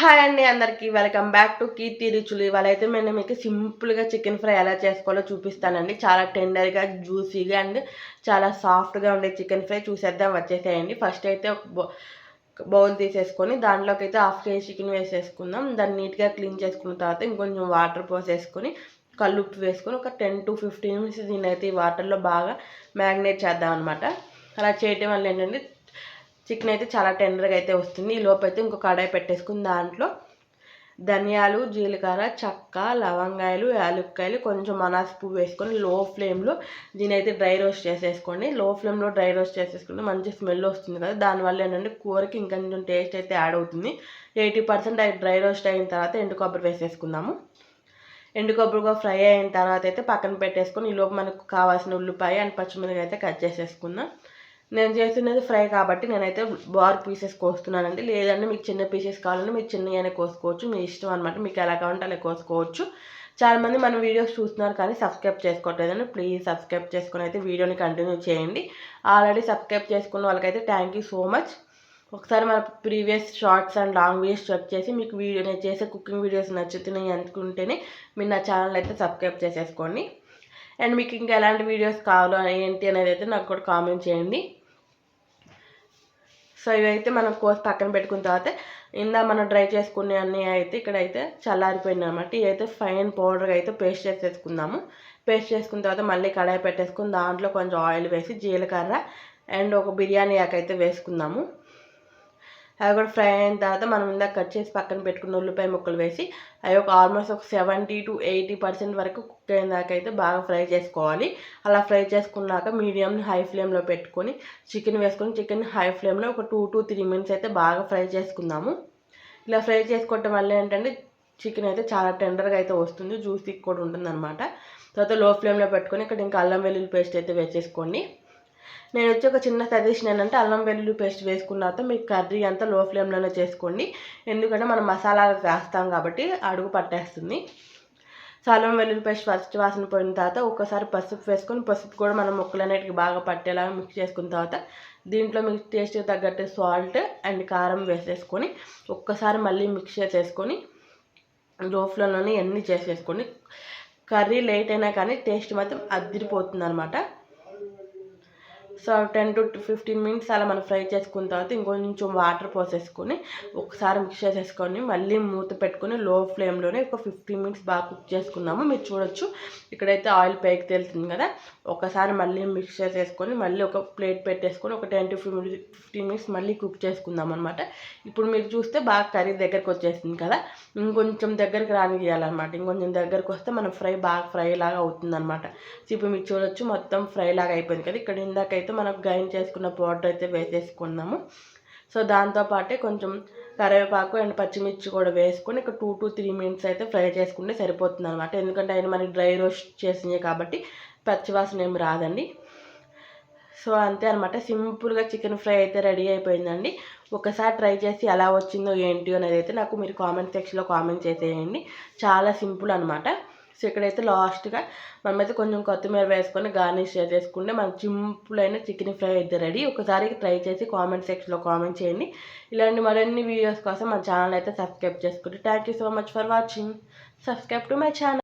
Hi అండి అందరికీ welcome back to కీర్తి రుచులు. ఇవాళైతే నేను మీకు సింపుల్గా చికెన్ ఫ్రై ఎలా చేసుకోవాలో చూపిస్తానండి. చాలా టెండర్గా జ్యూసీగా అండ్ చాలా సాఫ్ట్గా ఉండే చికెన్ ఫ్రై చూసేద్దాం వచ్చేసేయండి. ఫస్ట్ అయితే ఒక బౌల్ తీసేసుకొని దాంట్లోకి అయితే హాఫ్ కేజీ చికెన్ వేసేసుకుందాం. దాన్ని నీట్గా క్లీన్ చేసుకున్న తర్వాత ఇంకొంచెం వాటర్ పోసేసుకొని కల్లుప్పు వేసుకొని ఒక 10 to 15 మినిట్స్ దీన్నైతే ఈ వాటర్లో బాగా మ్యారినేట్ చేద్దాం అనమాట. అలా చేయటం వల్ల ఏంటంటే చికెన్ అయితే చాలా టెండర్గా అయితే వస్తుంది. ఈ లోపు అయితే ఇంకో కడాయి పెట్టేసుకుని దాంట్లో ధనియాలు, జీలకర్ర, చెక్క, లవంగాయలు, యాలక్కాయలు, కొంచెం అనాస పువ్వు వేసుకొని లో ఫ్లేమ్లో దీని అయితే డ్రై రోస్ట్ చేసేసుకోండి. లో ఫ్లేమ్లో డ్రై రోస్ట్ చేసేసుకుంటే మంచి స్మెల్ వస్తుంది కదా, దానివల్ల ఏంటంటే కూరకి ఇంకొంచెం టేస్ట్ అయితే యాడ్ అవుతుంది. 80% డ్రై రోస్ట్ అయిన తర్వాత ఎండు కొబ్బరి వేసేసుకుందాము. ఎండు కొబ్బరిగా ఫ్రై అయిన తర్వాత అయితే పక్కన పెట్టేసుకొని ఈలోపు మనకు కావాల్సిన ఉల్లిపాయ అండ్ పచ్చిమిరపకాయ అయితే కట్ చేసేసుకుందాం. నేను చేస్తున్నది ఫ్రై కాబట్టి నేనైతే బార్ పీసెస్ కోస్తున్నానండి. లేదంటే మీకు చిన్న పీసెస్ కావాలంటే మీరు చిన్నగానే కోసుకోవచ్చు, మీ ఇష్టం అనమాట. మీకు ఎలా కావాలంటే అలా కోసుకోవచ్చు. చాలామంది మన వీడియోస్ చూస్తున్నారు కానీ సబ్స్క్రైబ్ చేసుకోవట్లేదండి. ప్లీజ్ సబ్స్క్రైబ్ చేసుకొని అయితే వీడియోని కంటిన్యూ చేయండి. ఆల్రెడీ సబ్స్క్రైబ్ చేసుకున్న వాళ్ళకైతే థ్యాంక్ యూ సో మచ్. ఒకసారి మన previous shorts and long videos check చేసి మీకు వీడియో నేను చేసే కుకింగ్ వీడియోస్ నచ్చుతున్నాయి అనుకుంటేనే మీరు నా ఛానల్ అయితే సబ్స్క్రైబ్ చేసేసుకోండి. అండ్ మీకు ఇంకా ఎలాంటి వీడియోస్ కావాలో ఏంటి అనేది అయితే నాకు కూడా కామెంట్ చేయండి. సో ఇవైతే మనం కోసి పక్కన పెట్టుకున్న తర్వాత మనం డ్రై చేసుకునే అన్నీ అయితే ఇక్కడైతే చల్లారిపోయింది అనమాట. ఇవైతే ఫైన్ పౌడర్గా అయితే పేస్ట్ చేసేసుకుందాము. పేస్ట్ చేసుకున్న తర్వాత మళ్ళీ కడాయి పెట్టేసుకుని దాంట్లో కొంచెం ఆయిల్ వేసి జీలకర్ర అండ్ ఒక బిర్యానీ ఆకు అయితే వేసుకుందాము. అవి కూడా ఫ్రై అయిన తర్వాత మనం ఇందాక కట్ చేసి పక్కన పెట్టుకున్న ఉల్లిపాయ ముక్కలు వేసి అవి ఆల్మోస్ట్ ఒక 70 to 80% వరకు కుక్ అయిన దాకా అయితే బాగా ఫ్రై చేసుకోవాలి. అలా ఫ్రై చేసుకున్నాక మీడియం హై ఫ్లేమ్లో పెట్టుకొని చికెన్ వేసుకొని చికెన్ హై ఫ్లేమ్లో ఒక 2 to 3 మినిట్స్ అయితే బాగా ఫ్రై చేసుకుందాము. ఇలా ఫ్రై చేసుకోవటం వల్ల ఏంటంటే చికెన్ అయితే చాలా టెండర్గా అయితే వస్తుంది, జ్యూసీ కూడా ఉంటుంది అనమాట. తర్వాత లో ఫ్లేమ్లో పెట్టుకొని ఇక్కడ ఇంకా అల్లం వెల్లుల్లి పేస్ట్ అయితే వేసేసుకోండి. నేను వచ్చి ఒక చిన్న సజెషన్ ఏంటంటే అల్లం వెల్లుల్లి పేస్ట్ వేసుకున్న తర్వాత మీకు కర్రీ అంతా లో ఫ్లేమ్లోనే చేసుకోండి. ఎందుకంటే మనం మసాలాలు వేస్తాం కాబట్టి అడుగు పట్టేస్తుంది. సో అల్లం వెల్లుల్లి పేస్ట్ ఫస్ట్ వాసన పోయిన తర్వాత ఒక్కసారి పసుపు వేసుకొని పసుపు కూడా మనం ముక్కలన్నిటికి బాగా పట్టేలాగా మిక్స్ చేసుకున్న తర్వాత దీంట్లో మీకు టేస్ట్కి తగ్గట్టు సాల్ట్ అండ్ కారం వేసేసుకొని ఒక్కసారి మళ్ళీ మిక్స్ చేసేసుకొని లో ఫ్లేమ్లోనే అన్నీ చేసేసుకోండి. కర్రీ లేట్ అయినా కానీ టేస్ట్ మాత్రం అదిరిపోతుంది అనమాట. సో 10 to 15 మినిట్స్ అలా మనం ఫ్రై చేసుకున్న తర్వాత ఇంకొంచెం వాటర్ పోసేసుకొని ఒకసారి మిక్స్ చేసేసుకొని మళ్ళీ మూత పెట్టుకొని లో ఫ్లేమ్లోనే ఒక 15 మినిట్స్ బాగా కుక్ చేసుకున్నాము. మీరు చూడొచ్చు ఇక్కడైతే ఆయిల్ పైకి తేలుతుంది కదా. ఒకసారి మళ్ళీ మిక్స్ చేసేసుకొని మళ్ళీ ఒక ప్లేట్ పెట్టేసుకొని ఒక 10 to 15 మినిట్స్ మళ్ళీ కుక్ చేసుకుందాం అనమాట. ఇప్పుడు మీరు చూస్తే బాగా కర్రీ దగ్గరకు వచ్చేసింది కదా, ఇంకొంచెం దగ్గరికి రానియాలన్నమాట. ఇంకొంచెం దగ్గరకు వస్తే మనం బాగా ఫ్రై లాగా అవుతుంది అనమాట. ఇప్పుడు మీరు చూడొచ్చు మొత్తం ఫ్రై లాగా అయిపోయింది కదా. ఇక్కడ ఇందాకైతే మనం గ్రైండ్ చేసుకున్న పౌడర్ అయితే వేసేసుకున్నాము. సో దాంతోపాటే కొంచెం కరివేపాకు అండ్ పచ్చిమిర్చి కూడా వేసుకొని ఒక 2 to 3 మినిట్స్ అయితే ఫ్రై చేసుకుంటే సరిపోతుంది అనమాట. ఎందుకంటే ఆయన మనకి డ్రై రోస్ట్ చేసినాయి కాబట్టి పచ్చివాసన ఏమి రాదండి. సో అంతే అనమాట, సింపుల్గా చికెన్ ఫ్రై అయితే రెడీ అయిపోయిందండి. ఒకసారి ట్రై చేసి ఎలా వచ్చిందో ఏంటి అనేది అయితే నాకు మీరు కామెంట్ సెక్షన్లో కామెంట్ చేసేయండి. చాలా సింపుల్ అనమాట. సో ఇక్కడైతే లాస్ట్గా మనమైతే కొంచెం కొత్తిమీర వేసుకొని గార్నిష్ చేసేసుకుంటే మనకు సింపుల్ అయిన చికెన్ ఫ్రై అయితే రెడీ. ఒకసారి ట్రై చేసి కామెంట్ సెక్షన్లో కామెంట్ చేయండి. ఇలాంటి మరిన్ని వీడియోస్ కోసం మన ఛానల్ అయితే సబ్స్క్రైబ్ చేసుకోండి. Thank you so much for watching. Subscribe to my channel.